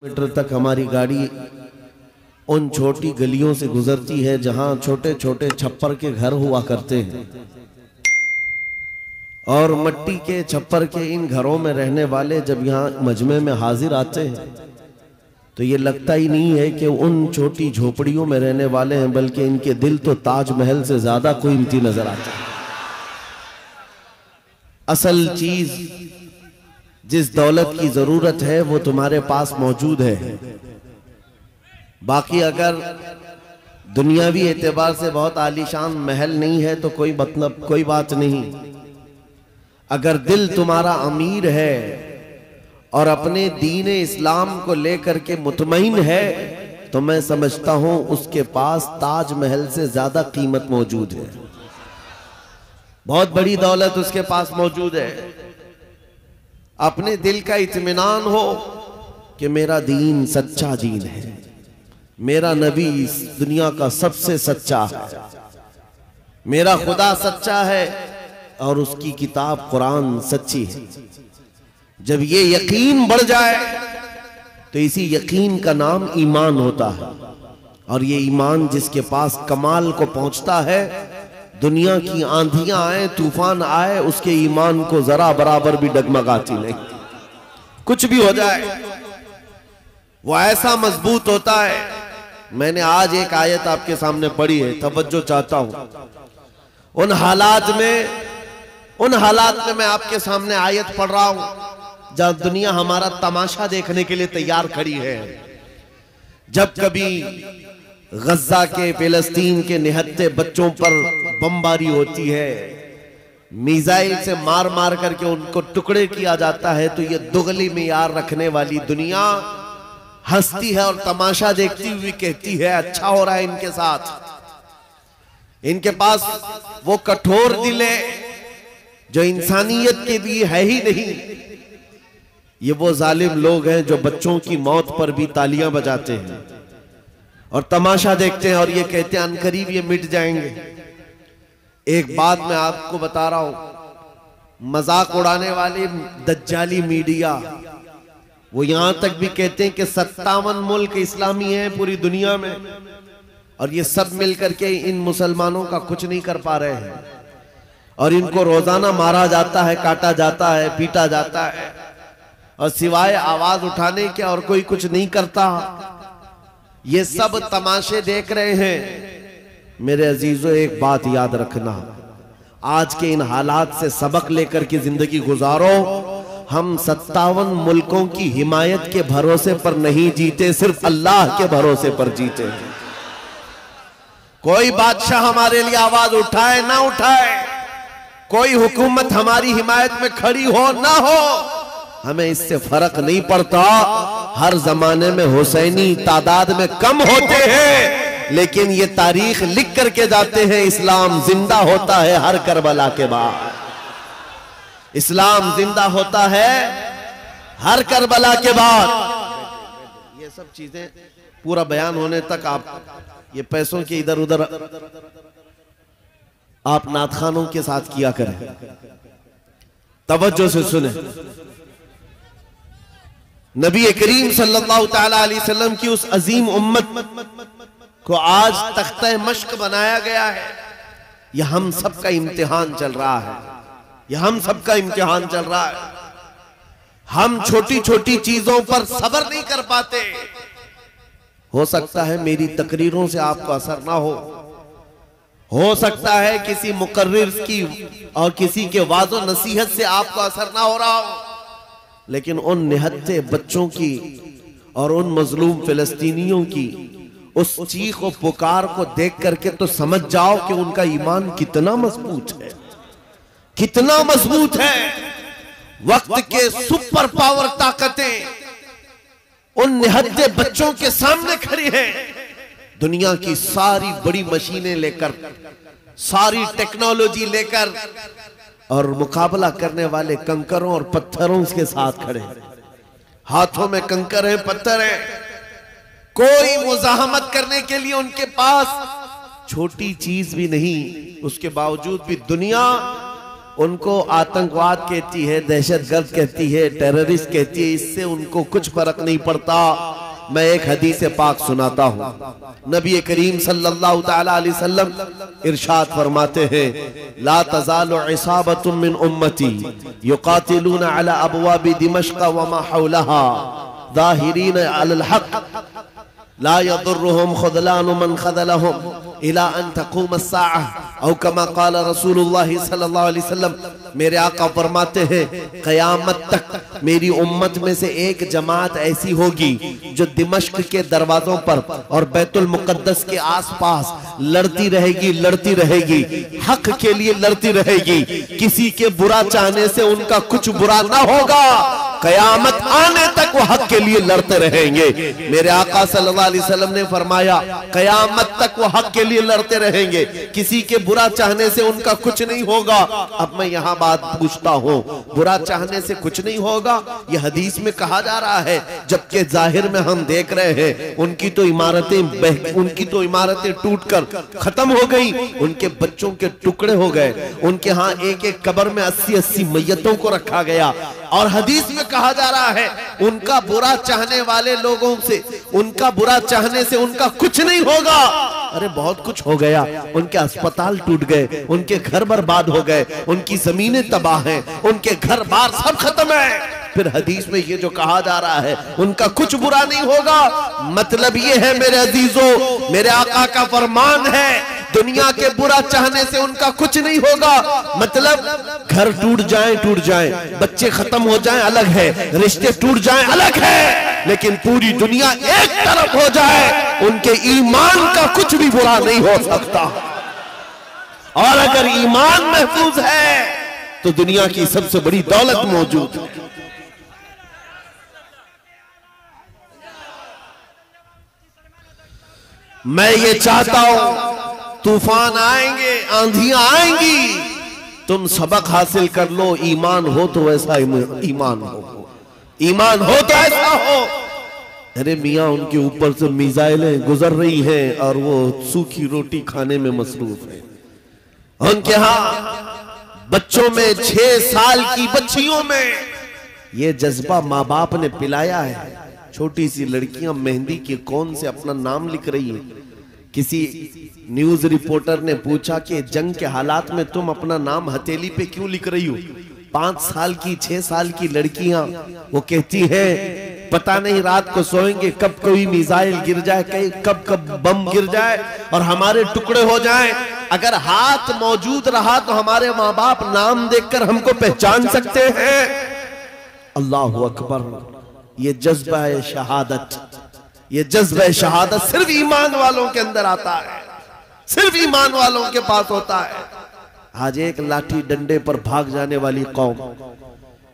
Metre तक हमारी गाड़ी उन छोटी गलियों से गुजरती है जहां छोटे छोटे छप्पर के घर हुआ करते हैं और मट्टी के छप्पर के इन घरों में रहने वाले जब यहाँ मजमे में हाजिर आते हैं तो ये लगता ही नहीं है कि उन छोटी झोपड़ियों में रहने वाले हैं, बल्कि इनके दिल तो ताजमहल से ज्यादा कीमती नजर आते हैं। असल चीज जिस दौलत की जरूरत है वो तुम्हारे पास मौजूद है। बाकी अगर दुनियावी एतबार से बहुत आलीशान महल नहीं है तो कोई मतलब कोई बात नहीं। अगर दिल तुम्हारा अमीर है और अपने दीन इस्लाम को लेकर के मुतमईन है तो मैं समझता हूं उसके पास ताजमहल से ज्यादा कीमत मौजूद है। बहुत बड़ी दौलत उसके पास मौजूद है। अपने दिल का इत्मीनान हो कि मेरा दीन सच्चा दीन है, मेरा नबी इस दुनिया का सबसे सच्चा है, मेरा खुदा सच्चा है और उसकी किताब कुरान सच्ची है। जब ये यकीन बढ़ जाए तो इसी यकीन का नाम ईमान होता है। और ये ईमान जिसके पास कमाल को पहुंचता है, दुनिया की आंधियां आए तूफान आए उसके ईमान को जरा बराबर भी डगमगाती नहीं। कुछ भी हो जाए वो ऐसा मजबूत होता है। मैंने आज एक आयत आपके सामने पढ़ी है, तवज्जो चाहता हूं। उन हालात में मैं आपके सामने आयत पढ़ रहा हूं जहां दुनिया हमारा तमाशा देखने के लिए तैयार खड़ी है। जब कभी गज्जा के फिलिस्तीन के निहत्ते बच्चों पर बमबारी होती है, मिसाइल से मार मार करके उनको टुकड़े किया जाता है, तो ये दुगली मियार रखने वाली दुनिया हंसती है और तमाशा देखती हुई कहती है अच्छा हो रहा है इनके साथ। इनके पास वो कठोर दिल है जो इंसानियत के लिए है ही नहीं। ये वो जालिम लोग हैं जो बच्चों की मौत पर भी तालियां बजाते हैं और तमाशा देखते हैं और ये कहते हैं अनकरीब ये मिट जाएंगे। एक बात मैं आपको बता रहा हूं, मजाक उड़ाने वाली दज्जाली मीडिया वो यहां तक भी कहते हैं कि 57 मुल्क इस्लामी हैं पूरी दुनिया में और ये सब मिलकर के इन मुसलमानों का कुछ नहीं कर पा रहे हैं और इनको रोजाना मारा जाता है, काटा जाता है, पीटा जाता है और सिवाय आवाज उठाने के और कोई कुछ नहीं करता। ये सब तमाशे देख रहे हैं। मेरे अजीजों, एक बात याद रखना, आज के इन हालात से सबक लेकर के जिंदगी गुजारो। हम 57 मुल्कों की हिमायत के भरोसे पर नहीं जीते, सिर्फ अल्लाह के भरोसे पर जीते। कोई बादशाह हमारे लिए आवाज उठाए ना उठाए, कोई हुकूमत हमारी हिमायत में खड़ी हो ना हो, हमें इससे फर्क नहीं पड़ता। हर जमाने में हुसैनी तादाद में कम होते हैं, लेकिन ये तारीख लिख करके जाते हैं इस्लाम जिंदा होता है हर करबला के बाद। इस्लाम जिंदा होता है हर करबला के बाद। ये सब चीजें पूरा बयान होने तक आप ये पैसों के इधर उधर आप नातखानों के साथ किया करें। तवज्जो से सुने, नबी करीम सल्लल्लाहु तआला अलैहि वसल्लम की उस अजीम उम्मत को आज तख्ते मश्क बनाया गया है। यह हम सबका इम्तिहान चल रहा है, यह हम सबका इम्तिहान चल रहा है। हम छोटी छोटी चीजों पर सब्र नहीं कर पाते। हो सकता है मेरी तकरीरों से आपको असर ना हो सकता है किसी मुकर्रिर की और किसी के वाज़ो नसीहत से आपको असर ना हो रहा हो, लेकिन उन निहत्ते बच्चों की और उन मजलूम फिलिस्तीनियों की उस चीख और पुकार को देख करके तो समझ जाओ कि उनका ईमान कितना मजबूत है, कितना मजबूत है। वक्त के सुपर पावर ताकतें उन निहत्ते बच्चों के सामने खड़ी हैं। दुनिया की सारी बड़ी मशीनें लेकर, सारी टेक्नोलॉजी लेकर और मुकाबला करने वाले कंकरों और पत्थरों के साथ खड़े। हाथों में कंकर है, पत्थर है, कोई मुजाहमत करने के लिए उनके पास छोटी चीज भी नहीं। उसके बावजूद भी दुनिया उनको आतंकवाद कहती है, दहशतगर्द कहती है, टेररिस्ट कहती है, इससे उनको कुछ फर्क नहीं पड़ता। मैं एक हदीस पाक सुनाता हूँ। नबी करीम सल्लल्लाहु तआला अलैहि वसल्लम इरशाद फरमाते हैं, ला तज़ालु इसाबतुम मिन उम्मती युकातिलूना अला अबवाबि दिमश्क व मा हौलहा ज़ाहिरीन अलल हक़ ला यदुर्रुहुम ख़ुज़लानु मन ख़ज़लहुम इला अन तक़ूम अस्साअह औ कमा क़ाल रसूलुल्लाह सल्लल्लाहु अलैहि वसल्लम। मेरे आका फरमाते हैं, क़यामत तक मेरी उम्मत में से एक जमात ऐसी होगी जो दिमश्क के दरवाजों पर और बैतुल मुक़द्दस के आसपास लड़ती रहेगी, हक के लिए लड़ती रहेगी। किसी के बुरा चाहने से उनका कुछ बुरा ना होगा, क़यामत आने तक वो हक के लिए लड़ते रहेंगे। मेरे आका सल्लल्लाहु अलैहि वसल्लम ने फरमाया, क़यामत तक वो हक के लिए लड़ते रहेंगे, किसी के बुरा चाहने से उनका कुछ नहीं होगा। अब मैं यहाँ बात पूछता हूँ, बुरा चाहने से कुछ नहीं होगा, ये हदीस में कहा जा रहा है, जबकि जाहिर में हम देख रहे हैं उनकी तो इमारतें टूटकर खत्म हो गई, उनके बच्चों के टुकड़े हो गए, उनके यहाँ एक एक कब्र में 80-80 मैयतों को रखा गया। और हदीस में कहा जा रहा है, उनका बुरा चाहने वाले लोगों से, उनका बुरा चाहने से उनका कुछ नहीं होगा। अरे बहुत कुछ हो गया, उनके अस्पताल टूट गए, उनके घर बर्बाद हो गए, उनकी जमीनें तबाह हैं, उनके घर बार सब खत्म है। फिर हदीस में ये जो कहा जा रहा है, उनका कुछ बुरा नहीं होगा, मतलब ये है मेरे अजीजों, मेरे आका का फरमान है, दुनिया के बुरा चाहने से उनका कुछ नहीं होगा। मतलब घर टूट जाए, बच्चे खत्म हो जाएं अलग है, रिश्ते टूट जाएं अलग है, लेकिन पूरी दुनिया एक तरफ हो जाए, उनके ईमान का कुछ भी बुरा नहीं हो सकता। और अगर ईमान महफूज है तो दुनिया की सबसे बड़ी दौलत मौजूद है। मैं ये चाहता हूं, तूफान आएंगे, आंधियां आएंगी, तुम सबक हासिल कर लो, ईमान हो तो ऐसा ईमान हो तो ऐसा हो। अरे मियाँ, उनके ऊपर से मिसाइलें गुजर रही हैं और वो सूखी रोटी खाने में मसरूफ है। उनके यहाँ बच्चों में 6 साल की बच्चियों में ये जज्बा माँ बाप ने पिलाया है। छोटी सी लड़कियां मेहंदी के कौन से अपना नाम लिख रही है। किसी न्यूज रिपोर्टर ने पूछा कि जंग के हालात में तुम अपना नाम हथेली पे क्यों लिख रही हो। 5 साल की 6 साल की लड़कियां वो कहती हैं, पता नहीं रात को सोएंगे कब कोई मिसाइल गिर जाए, कब बम गिर जाए और हमारे टुकड़े हो जाएं। अगर हाथ मौजूद रहा तो हमारे माँ बाप नाम देखकर हमको पहचान सकते हैं। अल्लाह अकबर। ये जज्बा है शहादत, ये जज्बा शहादत सिर्फ ईमान वालों के अंदर आता है, सिर्फ ईमान वालों के पास होता है। आज एक लाठी डंडे पर भाग जाने वाली कौम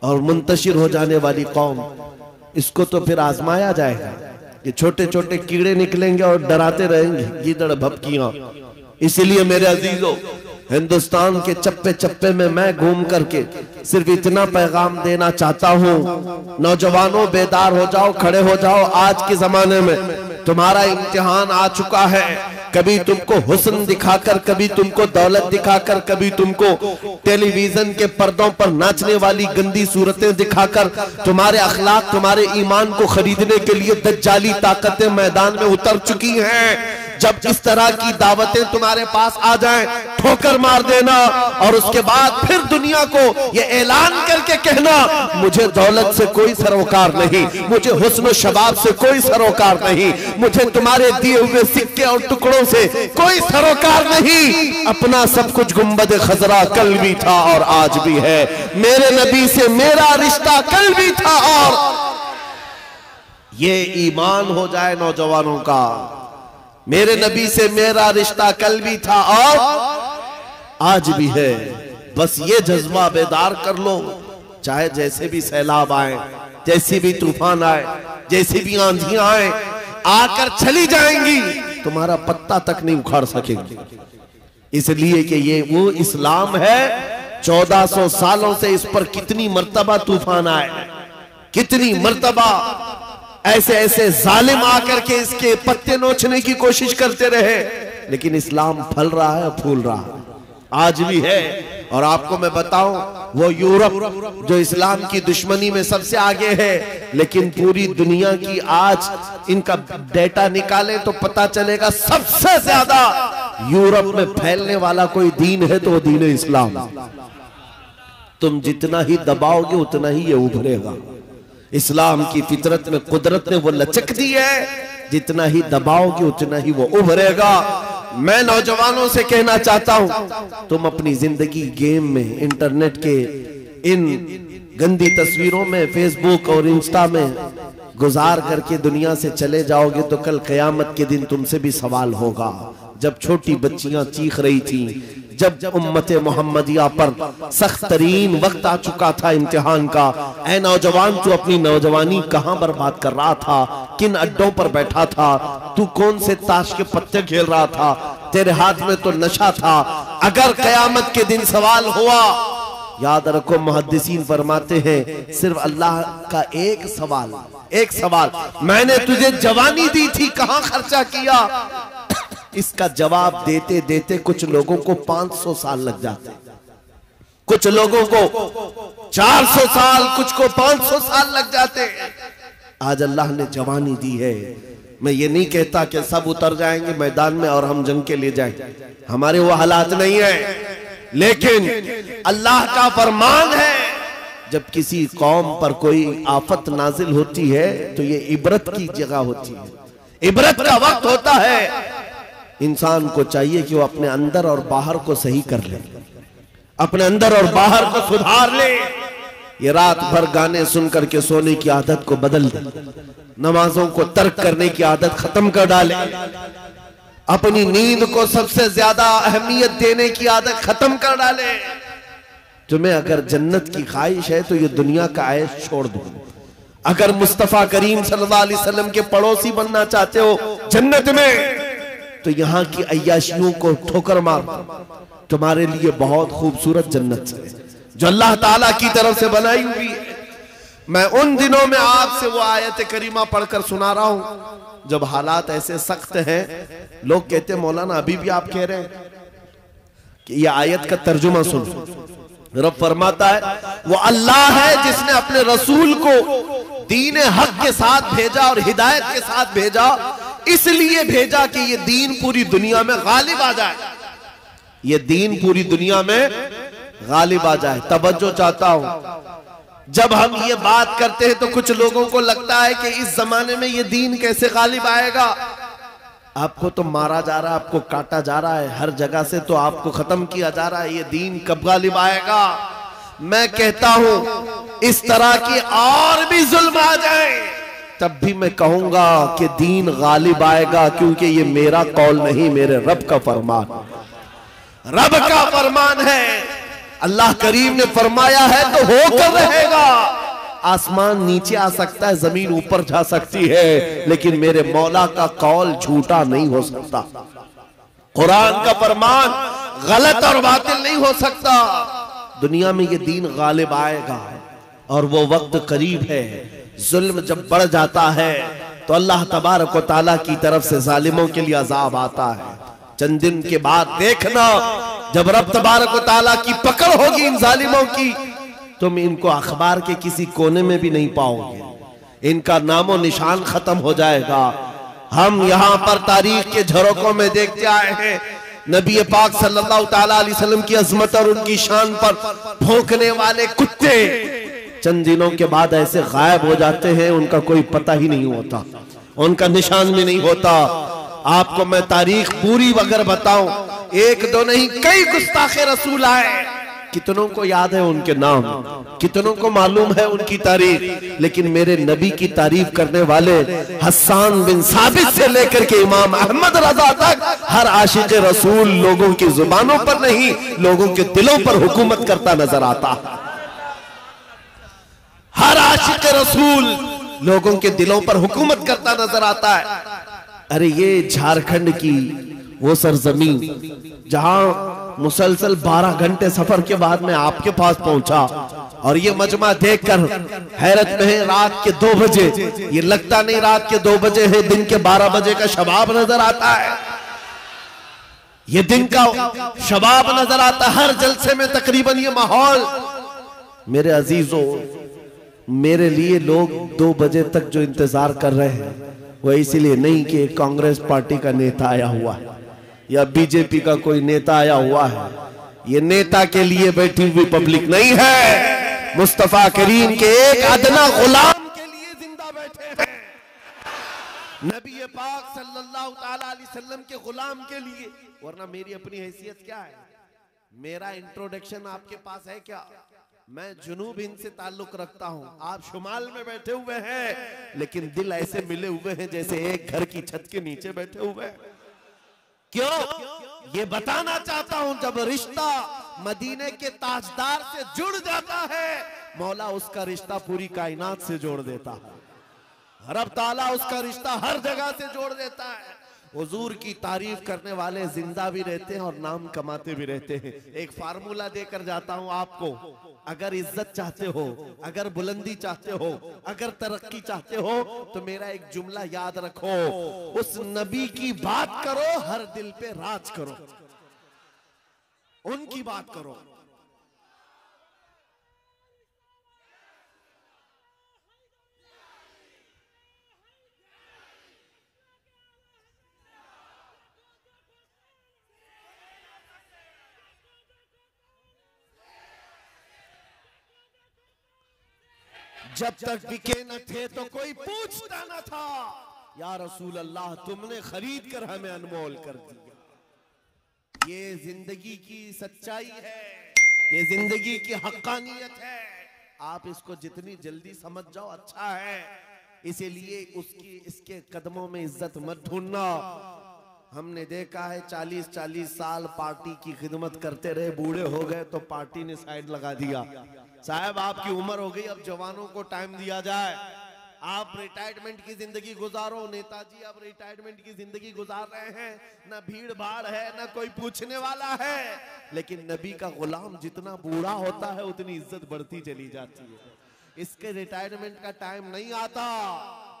और मुंतशिर हो जाने वाली कौम, इसको तो फिर आजमाया जाएगा। ये छोटे छोटे कीड़े निकलेंगे और डराते रहेंगे, गीदड़ भपकियां। इसीलिए मेरे अजीजों, हिंदुस्तान के चप्पे चप्पे में मैं घूम करके सिर्फ इतना पैगाम देना चाहता हूँ, नौजवानों बेदार हो जाओ, खड़े हो जाओ। आज के जमाने में तुम्हारा इम्तिहान आ चुका है। कभी तुमको हुस्न दिखाकर, कभी तुमको दौलत दिखाकर, कभी तुमको टेलीविजन के पर्दों पर नाचने वाली गंदी सूरतें दिखाकर तुम्हारे अखलाक, तुम्हारे ईमान को खरीदने के लिए दज्जाली ताकतें मैदान में उतर चुकी हैं। जब इस तरह की दावतें तुम्हारे पास आ जाएं, ठोकर मार देना और उसके बाद फिर दुनिया को ये ऐलान करके कहना, मुझे दौलत से कोई सरोकार नहीं, मुझे हुस्न शबाब से कोई सरोकार नहीं, मुझे तुम्हारे दिए हुए सिक्के और टुकड़ों से कोई सरोकार नहीं। अपना सब कुछ गुंबद खजरा कल भी था और आज भी है, मेरे नबी से मेरा रिश्ता कल भी था। और ये ईमान हो जाए नौजवानों का, मेरे नबी से मेरा रिश्ता कल भी था और आज भी है। बस ये जज्बा बेदार कर लो, चाहे जैसे भी सैलाब आए, जैसी भी तूफान आए, जैसी भी आंधियां आए, आकर चली जाएंगी, तुम्हारा पत्ता तक नहीं उखाड़ सकेंगी। इसलिए कि ये वो इस्लाम है, 1400 सालों से इस पर कितनी मर्तबा तूफान आए, कितनी मर्तबा ऐसे ऐसे जालिम आकर के इसके पत्ते नोचने की कोशिश करते रहे, लेकिन इस्लाम फल रहा है, फूल रहा है। आज भी है। और आपको मैं बताऊं, वो यूरोप जो इस्लाम की दुश्मनी में सबसे आगे है, लेकिन पूरी दुनिया की आज इनका डेटा निकाले तो पता चलेगा सबसे ज्यादा यूरोप में फैलने वाला कोई दीन है तो वो दीन इस्लाम। तुम जितना ही दबाओगे उतना ही ये उभरेगा। इस्लाम की फितरत में कुदरत ने वो लचक दी है, जितना ही दबाओगे उतना ही वो उभरेगा। मैं नौजवानों से कहना चाहता हूं, तुम अपनी जिंदगी गेम में, इंटरनेट के इन गंदी तस्वीरों में, फेसबुक और इंस्टा में गुजार करके दुनिया से चले जाओगे तो कल कयामत के दिन तुमसे भी सवाल होगा। जब छोटी बच्चियां चीख रही थी, जब उम्मत मोहम्मदिया पर सख्त तरीन वक्त आ चुका था इम्तिहान का, ऐ नौजवान तू अपनी नौजवानी कहां बर्बाद कर रहा था, किन अड्डों पर बैठा था, तू कौन से ताश के पत्ते खेल रहा था, तेरे हाथ में तो नशा था। अगर कयामत के दिन सवाल हुआ, याद रखो मुहद्दिसीन फरमाते हैं सिर्फ अल्लाह का एक सवाल, मैंने तुझे जवानी दी थी कहां खर्चा किया। इसका जवाब देते देते कुछ लोगों को 500 साल लग जाते, कुछ लोगों को 400 साल, कुछ को 500 साल लग जाते। आज अल्लाह ने जवानी दी है। मैं ये नहीं कहता कि सब उतर जाएंगे मैदान में और हम जंग के लिए जाएंगे, हमारे वो हालात नहीं है, लेकिन अल्लाह का फरमान है जब किसी कौम पर कोई आफत नाजिल होती है तो ये इबरत की जगह होती है, इबरत का वक्त होता है। इंसान को चाहिए कि वो अपने अंदर और बाहर को सही कर ले, अपने अंदर और बाहर को सुधार ले। ये रात भर गाने सुन करके सोने की आदत को बदल दे, नमाजों को तर्क करने की आदत खत्म कर डाले, अपनी नींद को सबसे ज्यादा अहमियत देने की आदत खत्म कर डाले। तुम्हें अगर जन्नत की ख्वाहिश है तो ये दुनिया का ऐश छोड़ दो। अगर मुस्तफा करीम सल्लल्लाहु अलैहि वसल्लम के पड़ोसी बनना चाहते हो जन्नत में, तो यहाँ की अय्याशियों को ठोकर मार, तुम्हारे लिए बहुत खूबसूरत जन्नत है जो अल्लाह ताला की तरफ से बनाई हुई है। मैं उन दिनों में आपसे वो आयत करीमा पढ़कर सुना रहा हूं जब हालात ऐसे सख्त हैं, लोग कहते हैं मौलाना अभी भी आप कह रहे हैं कि ये आयत का तर्जुमा सुन। रब फरमाता है वो अल्लाह है जिसने अपने रसूल को दीन हक के साथ भेजा और हिदायत के साथ भेजा, इसलिए भेजा कि ये दीन पूरी दुनिया में गालिब आ जाए, ये दीन पूरी दुनिया में गालिब आ जाए। तवज्जो चाहता हूं, जब हम ये बात करते हैं तो कुछ लोगों को लगता है कि इस जमाने में ये दीन कैसे गालिब आएगा। आपको तो मारा जा रहा है, आपको काटा जा रहा है, हर जगह से तो आपको खत्म किया जा रहा है, ये दीन कब गालिब आएगा। मैं कहता हूं इस तरह की और भी जुल्म आ जाए तब भी मैं कहूंगा कि दीन गालिब आएगा, क्योंकि ये मेरा कौल नहीं, मेरे रब का फरमान, रब का फरमान है। अल्लाह करीम ने फरमाया है तो होकर रहेगा। आसमान नीचे आ सकता है, जमीन ऊपर जा सकती है, लेकिन मेरे मौला का कौल झूठा नहीं हो सकता। कुरान का फरमान गलत और बातिल नहीं हो सकता। दुनिया में ये दीन गालिब आएगा और वो वक्त करीब है। जुल्म जब बढ़ जाता है तो अल्लाह तबारक व तआला की तरफ से जालिमों के लिए अजाब आता है। चंद दिन के बाद देखना जब रब तबारक व तआला की पकड़ होगी इन जालिमों की, तुम इनको अखबार के किसी कोने में भी नहीं पाओगे, इनका नामो निशान खत्म हो जाएगा। हम यहाँ पर तारीख के झरोकों में देखते आए हैं नबी पाक सल्लल्लाहु ताला अलैहि वसल्लम की अजमत और उनकी शान पर भौंकने वाले कुत्ते चंद दिनों के बाद ऐसे गायब हो जाते हैं, उनका कोई पता ही नहीं होता, उनका निशान भी नहीं होता। आपको मैं तारीख पूरी अगर बताऊं, एक दो नहीं कई गुस्ताखे रसूल आए, कितनों को याद है उनके नाम, कितनों को मालूम है उनकी तारीफ, लेकिन मेरे नबी की तारीफ करने वाले हस्सान बिन साबित से लेकर के इमाम अहमद रजा तक हर आशिक रसूल लोगों की जुबानों पर नहीं, लोगों के दिलों पर हुकूमत करता नजर आता। हर आशिक रसूल लोगों के दिलों पर हुकूमत करता नजर आता है। अरे ये झारखंड की वो सरजमीन जहां मुसलसल 12 घंटे सफर के बाद मैं आपके पास पहुंचा और ये मजमा देखकर हैरत में है। रात के 2 बजे, ये लगता नहीं रात के 2 बजे है, दिन के 12 बजे का शबाब नजर आता है। ये दिन का शबाब नजर आता हर जलसे में तकरीबन ये माहौल। मेरे अजीजों, मेरे लिए लोग 2 बजे तक जो इंतजार कर रहे हैं वो इसीलिए नहीं कि कांग्रेस पार्टी का नेता आया हुआ है या बीजेपी का कोई नेता आया हुआ है। ये नेता के लिए बैठी हुई पब्लिक नहीं है, मुस्तफा करीम के एक अदना गुलाम के लिए जिंदा बैठे हैं, नबी पाक सल्लल्लाहु ताला अलैहि वसल्लम के गुलाम के लिए। वरना मेरी अपनी हैसियत क्या है? मेरा इंट्रोडक्शन आपके पास है क्या? मैं जुनूब हिंद से ताल्लुक रखता हूं, आप शुमाल में बैठे हुए हैं, लेकिन दिल ऐसे मिले हुए हैं जैसे एक घर की छत के नीचे बैठे हुए हैं। क्यों? ये बताना चाहता हूं, जब रिश्ता मदीने के ताजदार से जुड़ जाता है, मौला उसका रिश्ता पूरी कायनात से जोड़ देता है। रब ताला उसका रिश्ता हर जगह से जोड़ देता है। हुजूर की तारीफ करने वाले जिंदा भी रहते हैं और नाम कमाते भी रहते हैं। एक फार्मूला देकर जाता हूं आपको, अगर इज्जत चाहते हो, अगर बुलंदी चाहते हो, अगर तरक्की चाहते हो, तो मेरा एक जुमला याद रखो, उस नबी की बात करो, हर दिल पे राज करो, उनकी बात करो। जब तक बिके न थे तो कोई पूछता न था, या रसूल अल्लाह तुमने खरीद कर हमें अनमोल कर दिया। ये जिंदगी की सच्चाई है, ये जिंदगी की हक्कानियत है। आप इसको जितनी जल्दी समझ जाओ अच्छा है। इसीलिए इसके कदमों में इज्जत मत ढूंढना। हमने देखा है 40-40 साल पार्टी की खिदमत करते रहे, बूढ़े हो गए तो पार्टी ने साइड लगा दिया। साहब आपकी उम्र हो गई, अब जवानों को टाइम दिया जाए। आप रिटायरमेंट की जिंदगी गुजारो। नेताजी अब रिटायरमेंट की जिंदगी गुजार रहे हैं, ना भीड़ भाड़ है, ना कोई पूछने वाला है। लेकिन नबी का गुलाम जितना बूढ़ा होता है उतनी इज्जत बढ़ती चली जाती है। इसके रिटायरमेंट का टाइम नहीं आता।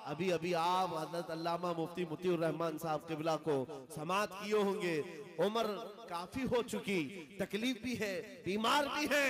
अभी अभी आप हजरत अल्लामा मुफ्ती मुतीउर रहमान साहब किबला को समाअत किए होंगे। उम्र काफी हो चुकी, तकलीफ भी है, बीमार भी है,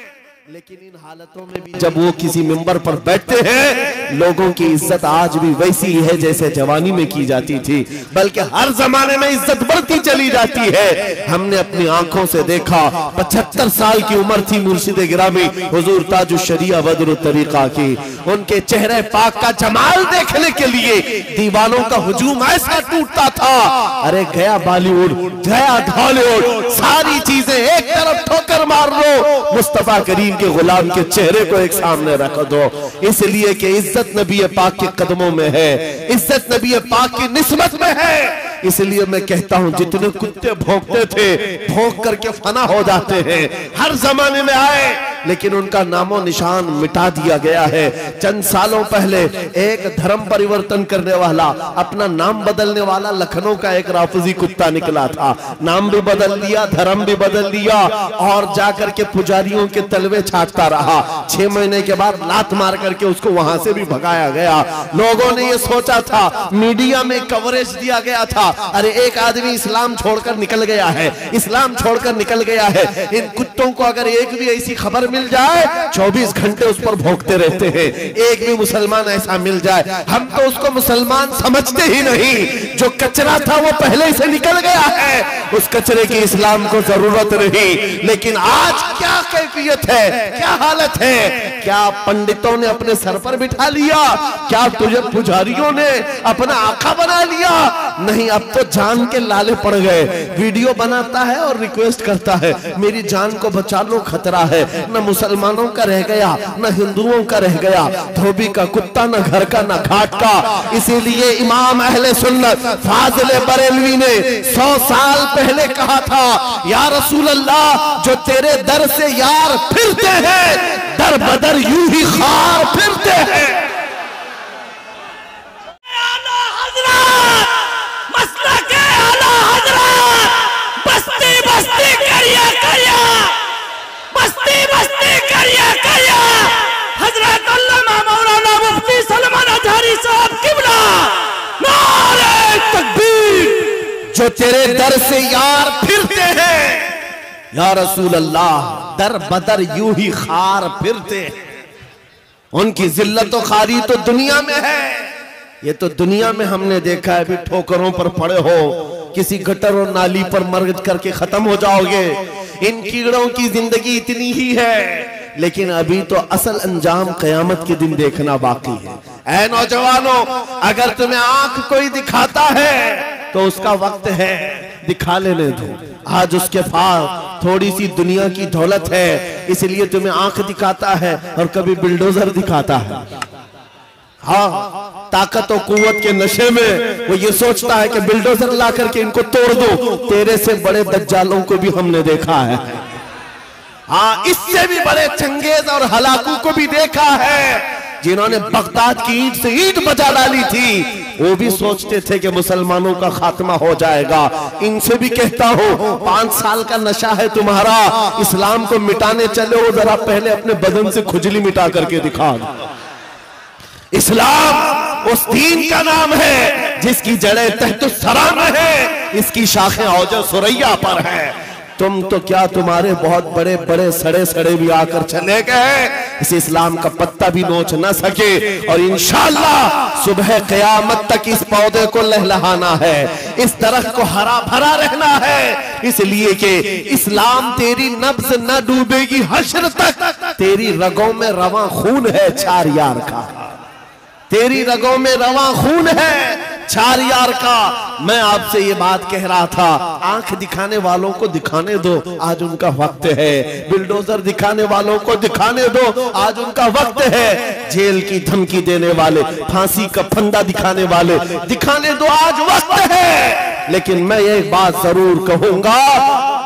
लेकिन इन हालतों में भी जब वो किसी मिंबर पर बैठते हैं, लोगों की इज्जत आज भी वैसी है जैसे जवानी में की जाती थी, बल्कि हर जमाने में इज्जत बढ़ती चली जाती है। हमने अपनी आंखों से देखा, 75 साल की उम्र थी मुर्शिद गिरामी हुजूर ताजुश शरिया बदरुत तरीका की। उनके चेहरे पाक का जमाल देखने के लिए दीवानों का हुजूम ऐसा टूटता था। अरे गया बॉलीवुड, गया हॉलीवुड, सारी चीजें एक तरफ ठोकर मार लो, मुस्तफा करीम के गुलाम के चेहरे को एक सामने रख दो। इसलिए कि इज्जत नबी पाक के कदमों में है, इज्जत नबी पाक की निस्बत में है। इसलिए मैं कहता हूं, जितने कुत्ते भौंकते थे भौंक करके फना हो जाते हैं, हर जमाने में आए, लेकिन उनका नामो निशान मिटा दिया गया है। चंद सालों पहले एक धर्म परिवर्तन करने वाला, अपना नाम बदलने वाला लखनऊ का एक राफजी कुत्ता निकला था। नाम भी बदल लिया, धर्म भी बदल लिया और जाकर के पुजारियों के तलवे छाटता रहा। 6 महीने के बाद लात मार करके उसको वहां से भी भगाया गया। लोगों ने ये सोचा था, मीडिया में कवरेज दिया गया था, अरे एक आदमी इस्लाम छोड़कर निकल गया है, इस्लाम छोड़कर निकल गया है। इन कुत्तों को अगर एक भी ऐसी खबर मिल जाए, 24 घंटे उस पर भौंकते रहते हैं। एक भी मुसलमान ऐसा मिल जाए, हम तो उसको मुसलमान समझते ही नहीं। जो कचरा था वो पहले से निकल गया है, उस कचरे की इस्लाम को जरूरत नहीं। लेकिन आज क्या कैफियत है, क्या हालत है? क्या पंडितों ने अपने सर पर बिठा लिया? क्या तुझे पुजारियों ने अपना आका बना लिया? नहीं, अब तो जान के लाले पड़ गए। वीडियो बनाता है और रिक्वेस्ट करता है, मेरी जान को बचा लो, खतरा है। न मुसलमानों का रह गया, न हिंदुओं का रह गया, धोबी का कुत्ता, न घर का न घाट का। इसीलिए इमाम अहले सुन्नत फाजिल बरेलवी ने 100 साल पहले कहा था, या रसूल अल्लाह, जो तेरे दर से यार फिरते हैं, दर बदर यूं ही खार फिरते हैं। जो तेरे दर से यार फिरते हैं, या रसूल अल्लाह दर बदर यूं ही खार फिरते हैं। उनकी जिल्लत और खारी तो दुनिया में है, ये तो दुनिया में हमने देखा है। अभी ठोकरों पर पड़े हो, किसी गटर और नाली पर मर करके खत्म हो जाओगे। इन कीड़ों की जिंदगी इतनी ही है, लेकिन अभी तो असल अंजाम कयामत के दिन देखना बाकी है। ऐ नौजवानों, अगर तुम्हें आंख कोई दिखाता है तो उसका वक्त है, दिखा लेने दो। आज उसके पास थोड़ी सी दुनिया की दौलत है, इसलिए तुम्हें आंख दिखाता है और कभी बिल्डोजर दिखाता है। हाँ, ताकत और कुव्वत के नशे में वो ये सोचता है कि बिल्डोजर ला करके इनको तोड़ दो। तेरे से बड़े दज्जालों को भी हमने देखा है, हाँ, इससे भी बड़े चंगेज और हलाकू को भी देखा है, जिन्होंने बगदाद की ईंट से ईंट बजा डाली थी। वो भी सोचते थे कि मुसलमानों का खात्मा हो जाएगा। इनसे भी कहता हूँ, 5 साल का नशा है तुम्हारा, इस्लाम को मिटाने चले हो, जरा पहले अपने बदन से खुजली मिटा करके दिखा। इस्लाम उस दीन का नाम है जिसकी जड़ें तहतुस्सरा में है, इसकी शाखें औज सुरैया पर है। तुम तो क्या, तुम्हारे बहुत बड़े बड़े सड़े सड़े भी आकर चले गए, इस इस्लाम का पत्ता भी नोच न सके। और इंशाअल्लाह सुबह क़यामत तक इस पौधे को लहलहाना है, इस दरख्त को हरा भरा रहना है, इसलिए कि इस्लाम तेरी नब्ज न डूबेगी हश्र तक। तेरी रगों में रवां खून है चार यार का, तेरी रगों में रवां खून है चार यार का। मैं आपसे ये बात कह रहा था, आंख दिखाने वालों को दिखाने दो, आज उनका वक्त है। बिल्डोजर दिखाने वालों को दिखाने दो, आज उनका वक्त है। जेल की धमकी देने वाले, फांसी का फंदा दिखाने वाले, दिखाने दो, आज वक्त है। लेकिन मैं एक बात जरूर कहूंगा,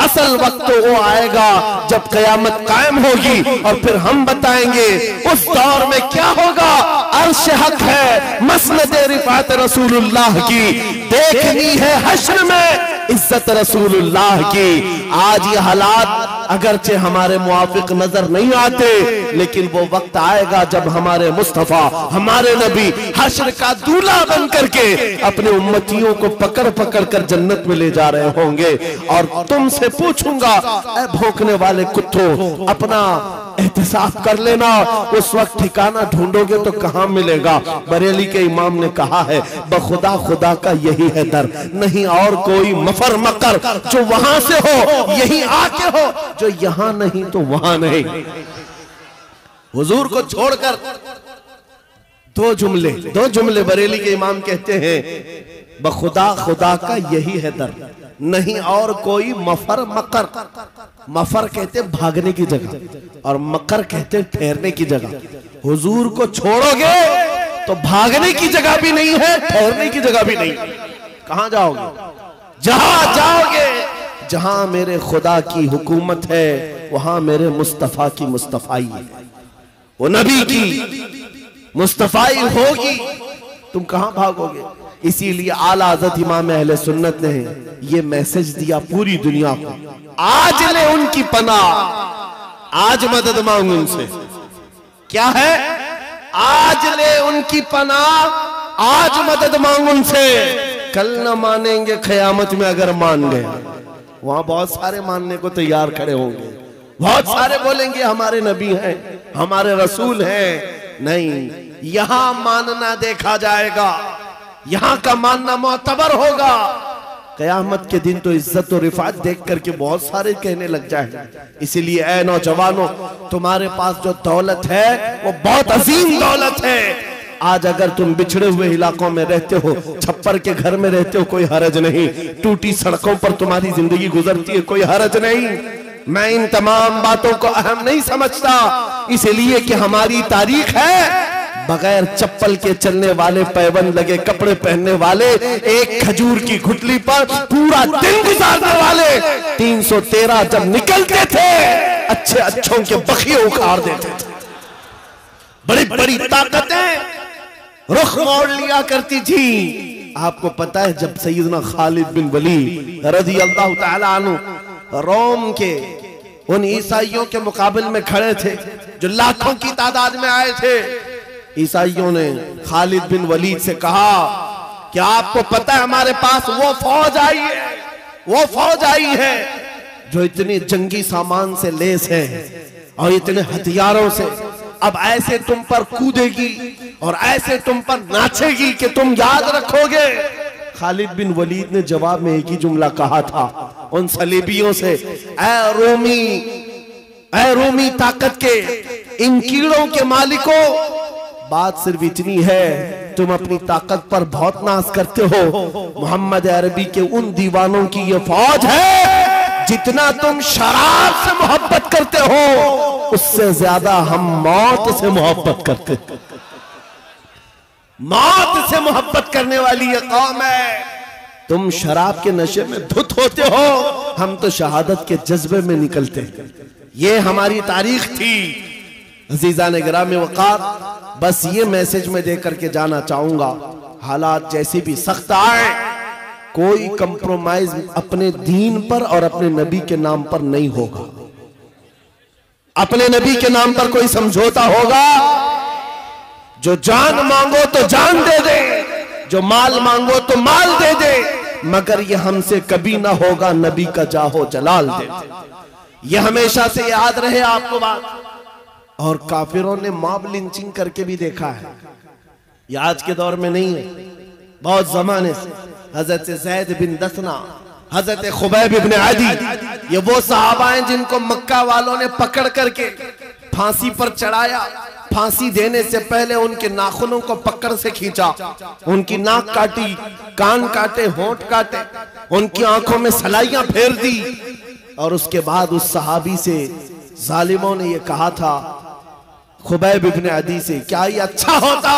असल वक्त तो वो आएगा जब कयामत कायम होगी, और फिर हम बताएंगे उस दौर में क्या होगा। अर्श हक है, मसनद रिफात रसूलुल्लाह की, देखनी है हश्र में इज्जत रसूलुल्लाह की। आज ये हालात अगरचे हमारे मुआफिक नजर नहीं आते, लेकिन वो वक्त आएगा जब हमारे मुस्तफा, हमारे नबी हश्र का दूल्हा बन करके अपने उम्मतियों को पकड़ पकड़ कर जन्नत में ले जा रहे होंगे। और तुमसे पूछूंगा, ऐ भौंकने वाले कुत्तों, अपना एहतिसाब कर लेना, उस वक्त ठिकाना ढूंढोगे तो कहां मिलेगा। बरेली के इमाम ने कहा है, बखुदा खुदा का यही है दर, नहीं और कोई मफर मकर, जो वहां से हो यही आके हो, जो यहां नहीं तो वहां नहीं। हुजूर को छोड़कर दो जुमले बरेली के इमाम कहते हैं, बखुदा खुदा का यही है दर, नहीं और कोई मफर मकर। मफर कहते भागने की जगह और मकर कहते ठहरने की जगह। हुजूर को छोड़ोगे तो भागने की जगह भी नहीं है, ठहरने की जगह भी नहीं। कहां जाओगे? जहां जाओगे, जहां मेरे खुदा की हुकूमत है, वहां मेरे मुस्तफा की मुस्तफाई है, वो नबी की मुस्तफाई होगी। तुम कहां भागोगे? इसीलिए आला हज़रत इमाम अहले सुन्नत ने ये मैसेज दिया पूरी दुनिया को, आज ले उनकी पनाह, आज मदद मांग उनसे। क्या है? आज ले उनकी पनाह, आज मदद मांग उनसे। कल न मानेंगे क़यामत में अगर मान गए। वहां बहुत सारे मानने को तैयार खड़े होंगे, बहुत सारे बोलेंगे हमारे नबी हैं, हमारे रसूल हैं। नहीं, यहां मानना देखा जाएगा, यहां का मानना मोतबर होगा। कयामत के दिन तो इज्जत और रिफात देख करके बहुत सारे कहने लग जाए। इसीलिए ऐ नौजवानों, तुम्हारे पास जो दौलत है वो बहुत अजीम दौलत है। आज अगर तुम बिछड़े हुए इलाकों में रहते हो, छप्पर के घर में रहते हो, कोई हरज नहीं। टूटी सड़कों पर तुम्हारी जिंदगी गुजरती है, कोई हरज नहीं। मैं इन तमाम बातों को अहम नहीं समझता, इसलिए कि हमारी तारीख है बगैर चप्पल के चलने वाले, पैबंद लगे कपड़े पहनने वाले, एक खजूर की गुठली पर पूरा दिन गुजारने वाले। 313 जब निकलते थे, अच्छे अच्छों के बखिए उखाड़ देते थे। बड़ी बड़ी ताकतें रुख मोड़ लिया करती थी। आपको पता है, जब सैयदना खालिद बिन वलीद रज़ी अल्लाह तआला अन्हु रोम के उन ईसाइयों के मुकाबले में खड़े थे जो लाखों की तादाद में आए थे, ईसाइयों ने खालिद बिन वलीद से कहा क्या आपको पता है हमारे पास वो फौज आई है, वो फौज आई है जो इतने जंगी सामान से लेस है और इतने हथियारों से अब ऐसे तुम पर कूदेगी और ऐसे तुम पर नाचेगी कि तुम याद रखोगे। खालिद बिन वलीद ने जवाब में एक ही जुमला कहा था उन सलीबियों से, ऐ रोमी ताकत के इन कीड़ों के मालिकों, बात सिर्फ इतनी है तुम अपनी ताकत पर बहुत नाज करते हो। मोहम्मद अरबी के उन दीवानों की ये फौज है, जितना तुम शराब से मोहब्बत करते हो उससे ज्यादा हम मौत से मोहब्बत करते हैं। मौत से मोहब्बत करने वाली ये कौम है। तुम शराब के नशे में धुत होते हो, हम तो शहादत के जज्बे में निकलते हैं। ये हमारी तारीख थी। अजीजान गिरामी वक़ार, बस ये मैसेज में देकर के जाना चाहूंगा, हालात जैसी भी सख्त आए, कोई कंप्रोमाइज अपने दीन पर और अपने नबी के नाम पर नहीं होगा। अपने नबी के नाम पर कोई समझौता होगा, जो जान मांगो तो जान दे दे, जो माल मांगो तो माल दे दे, मगर ये हमसे कभी ना होगा नबी का जाहो जलाल दे। ये हमेशा से याद रहे आपको बात। और काफिरों ने मॉब लिंचिंग करके भी देखा है, ये आज के दौर में नहीं है, बहुत जमाने से। हजरत ज़ैद बिन दसना, हजरत खुबैब इब्न अदी, ये वो सहाबा हैं जिनको मक्का वालों ने पकड़ करके फांसी पर चढ़ाया। फांसी देने से पहले उनके नाखूनों को पकड़ से खींचा, उनकी नाक काटी, कान काटे, होंठ काटे, उनकी आंखों में सलाइयां फेर दी। और उसके बाद उस सहाबी से जालिमों ने ये कहा था, खुबैब इब्न अदी से, क्या ये अच्छा होता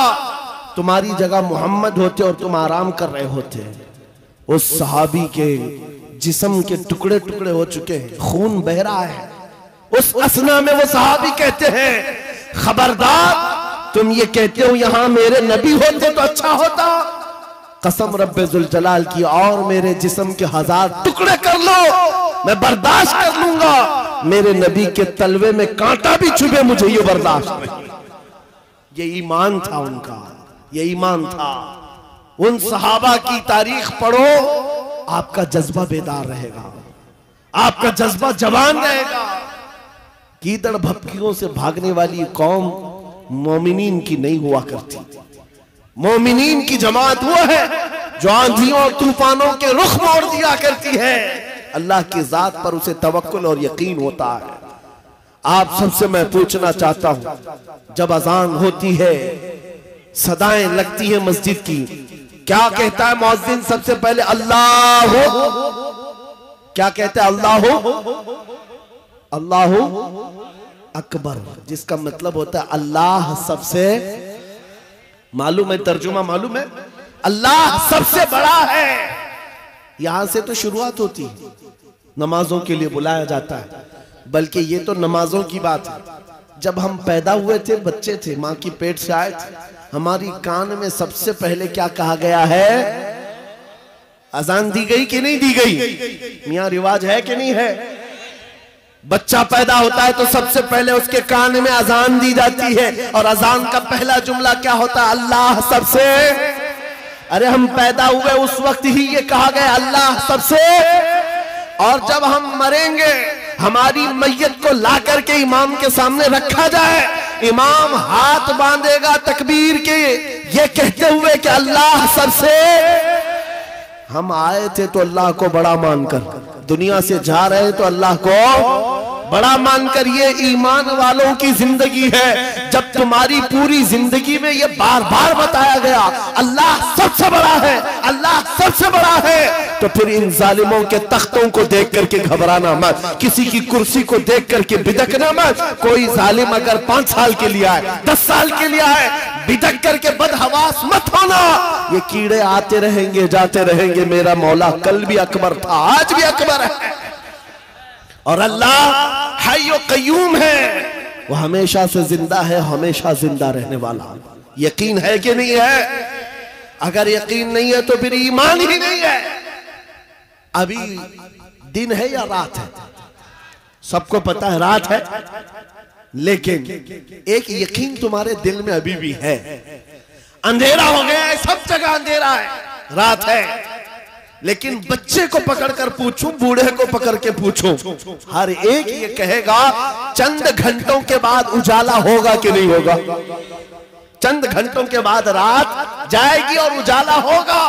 तुम्हारी जगह मोहम्मद होते और तुम आराम कर रहे होते। उस सहाबी के जिस्म के टुकड़े टुकड़े हो चुके हैं, खून बह रहा है। उस असना में वो सहाबी कहते हैं, खबरदार तुम ये कहते हो यहां मेरे नबी होते तो अच्छा होता, कसम रब्बे जुल जलाल की, और मेरे जिस्म के 1000 टुकड़े कर लो, मैं बर्दाश्त कर लूंगा। मेरे नबी के तलवे में कांटा भी चुभे, मुझे ये बर्दाश्त नहीं। ये ईमान था उनका, ये ईमान था। उन सहाबा की तारीख पढ़ो, आपका जज्बा बेदार रहेगा, आपका जज्बा जवान रहेगा। कीदड़ भपकियों से भागने वाली कौम मोमिनीन की नहीं हुआ करती। मोमिनीन की जमात वो है जो आंधियों और तूफानों के रुख मोड़ दिया करती है। अल्लाह की जात पर उसे तवक्कुल और यकीन होता है। आप सबसे मैं पूछना चाहता हूं, जब अजान होती है, सदाएं लगती है मस्जिद की, क्या कहता है मुअज्जिन सबसे पहले? अल्लाह हो। क्या कहता है? अल्लाह हो, अल्लाह अकबर, जिसका मतलब होता है अल्लाह सबसे, मालूम है तर्जुमा मालूम है, अल्लाह सबसे बड़ा है। यहां से तो शुरुआत होती है, नमाजों के लिए बुलाया जाता है। बल्कि ये तो नमाजों की बात है, जब हम पैदा हुए थे, बच्चे थे, माँ की पेट से आए थे, हमारी कान में सबसे पहले क्या कहा गया है? अजान दी गई कि नहीं दी गई? मियां रिवाज है कि नहीं है? बच्चा पैदा होता है तो सबसे पहले उसके कान में अजान दी जाती है, और अजान का पहला जुमला क्या होता है? अल्लाह सबसे। अरे हम पैदा हुए उस वक्त ही ये कहा गया अल्लाह सबसे। और जब हम मरेंगे, हमारी मैयत को ला करके इमाम के सामने रखा जाए, इमाम हाथ बांधेगा तकबीर के, ये कहते हुए कि अल्लाह सबसे। हम आए थे तो अल्लाह को बड़ा मानकर, दुनिया से जा रहे तो अल्लाह को बड़ा मानकर। ये ईमान वालों की जिंदगी है। जब तुम्हारी पूरी जिंदगी में ये बार बार बताया गया अल्लाह सबसे बड़ा है, अल्लाह सबसे बड़ा है, तो फिर इन जालिमों के तख्तों को देख करके घबराना मत, किसी की कुर्सी को देख करके बिदकना मत। कोई जालिम अगर 5 साल के लिए आए, 10 साल के लिए आए, बिदक करके बदहवास मत होना। ये कीड़े आते रहेंगे, जाते रहेंगे। मेरा मौला कल भी अकबर था, आज भी अकबर है, और अल्लाह हय्यो कय्यूम है, वो हमेशा से जिंदा है, हमेशा जिंदा रहने वाला। यकीन है कि नहीं है? अगर यकीन नहीं है तो फिर ईमान ही नहीं है। अभी दिन है या रात है? सबको पता है रात है, लेकिन एक यकीन तुम्हारे दिल में अभी भी है। अंधेरा हो गया है, सब जगह अंधेरा है, रात है, लेकिन बच्चे को पकड़कर पूछूं, बूढ़े को पकड़ के पूछूं, हर एक ये कहेगा चंद घंटों के बाद उजाला होगा कि नहीं होगा। चंद घंटों के बाद रात जाएगी और उजाला होगा।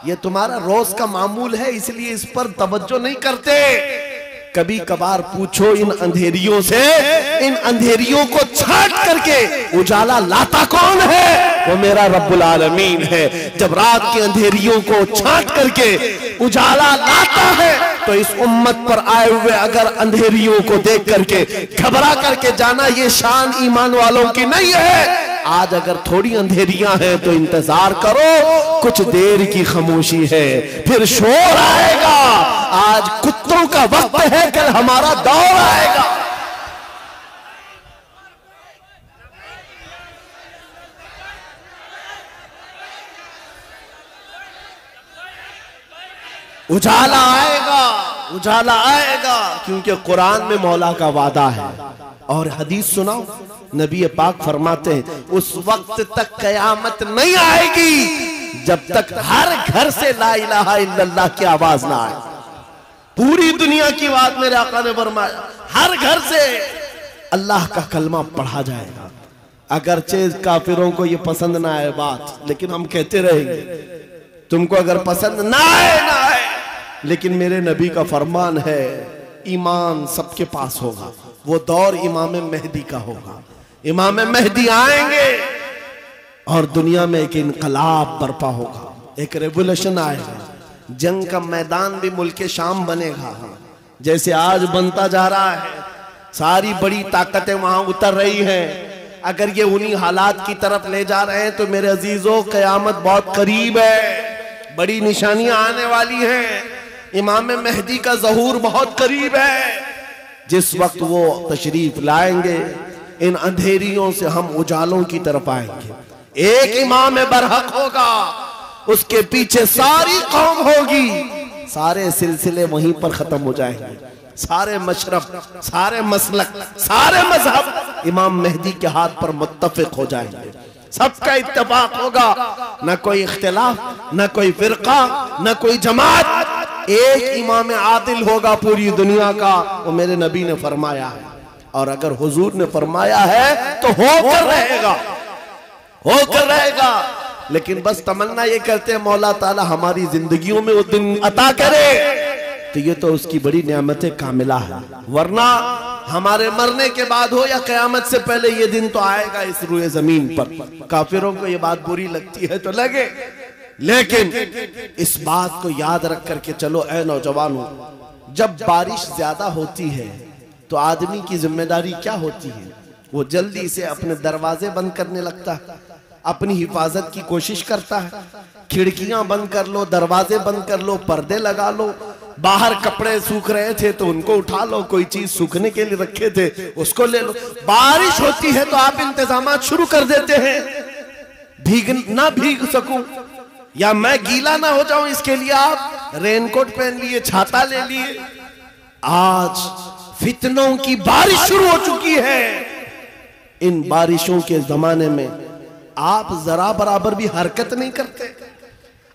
ये तुम्हारा रोज का मामूल है, इसलिए इस पर तवज्जो नहीं करते। कभी कभार पूछो इन अंधेरियों से, इन अंधेरियों को छाट करके उजाला लाता कौन है? वो मेरा रब्बुल आलमीन है। जब रात की अंधेरियों को छाट करके उजाला लाता है तो इस उम्मत पर आए हुए अगर अंधेरियों को देख करके घबरा करके जाना, ये शान ईमान वालों की नहीं है। आज अगर थोड़ी अंधेरियां हैं तो इंतजार करो, कुछ देर की खामोशी है, फिर शोर आएगा। आज कुत्तों का वक्त है, कल हमारा दौर आएगा। उजाला आएगा, उजाला आएगा, क्योंकि कुरान में मौला का वादा है। और हदीस सुनाओ, नबी पाक फरमाते हैं उस वक्त तक कयामत नहीं आएगी जब तक हर घर से ला इलाहा इल्लल्लाह की आवाज ना आए। पूरी दुनिया की बात मेरे आका ने फरमाया, हर घर से अल्लाह का कलमा पढ़ा जाएगा। अगरचे काफिरों को ये पसंद ना आए बात, लेकिन हम कहते रहेंगे। तुमको अगर पसंद ना आए, लेकिन मेरे नबी का फरमान है ईमान सबके पास होगा। वो दौर इमाम मेहदी का होगा। इमाम मेहदी आएंगे और दुनिया में एक इनकलाब बर्पा होगा, एक रेवोल्यूशन आएगा। जंग का मैदान भी मुल्क शाम बनेगा, जैसे आज बनता जा रहा है। सारी बड़ी ताकतें वहां उतर रही हैं। अगर ये उन्हीं हालात की तरफ ले जा रहे हैं तो मेरे अजीजों, कयामत बहुत करीब है, बड़ी निशानियां आने वाली हैं। इमाम मेहदी का ज़हूर बहुत करीब है। जिस वक्त वो तशरीफ लाएंगे, इन अंधेरियों से हम उजालों की तरफ आएंगे। एक इमाम बरहक होगा, उसके पीछे सारी कौम होगी। सारे सिलसिले वहीं पर खत्म हो जाएंगे। सारे मशरब, सारे मसलक, सारे मजहब इमाम मेहदी के हाथ पर मुत्तफिक हो जाएंगे। सबका इत्तेफाक होगा, न कोई इख्तिलाफ, न कोई फिरका, न कोई जमात। एक इमाम आदिल होगा पूरी दुनिया का, वो मेरे नबी ने फरमाया है। और अगर हुजूर ने फरमाया है तो होकर रहेगा, होकर रहेगा। लेकिन बस तमन्ना ये करते हैं मौला ताला हमारी जिंदगियों में वो दिन अता करे, तो ये तो उसकी बड़ी नेमत कामिला है। वरना हमारे मरने के बाद हो या कयामत से पहले ये दिन तो आएगा इस रूए जमीन पर। काफिरों को ये बात बुरी लगती है तो लगे, लेकिन इस बात को याद रख करके चलो ऐ नौजवानों, जब बारिश ज्यादा होती है तो आदमी की जिम्मेदारी क्या होती है? वो जल्दी से अपने दरवाजे बंद करने लगता है, अपनी हिफाजत की कोशिश करता है। खिड़कियां बंद कर लो, दरवाजे बंद कर लो, पर्दे लगा लो। बाहर कपड़े सूख रहे थे तो उनको उठा लो, कोई चीज सूखने के लिए रखे थे उसको ले लो। बारिश होती है तो आप इंतजाम शुरू कर देते हैं, ना भीग सकूं या मैं गीला ना हो जाऊं, इसके लिए आप रेनकोट पहन लिए, छाता ले लिए। आज फितनों की बारिश शुरू हो चुकी है। इन बारिशों के जमाने में आप जरा बराबर भी हरकत नहीं करते।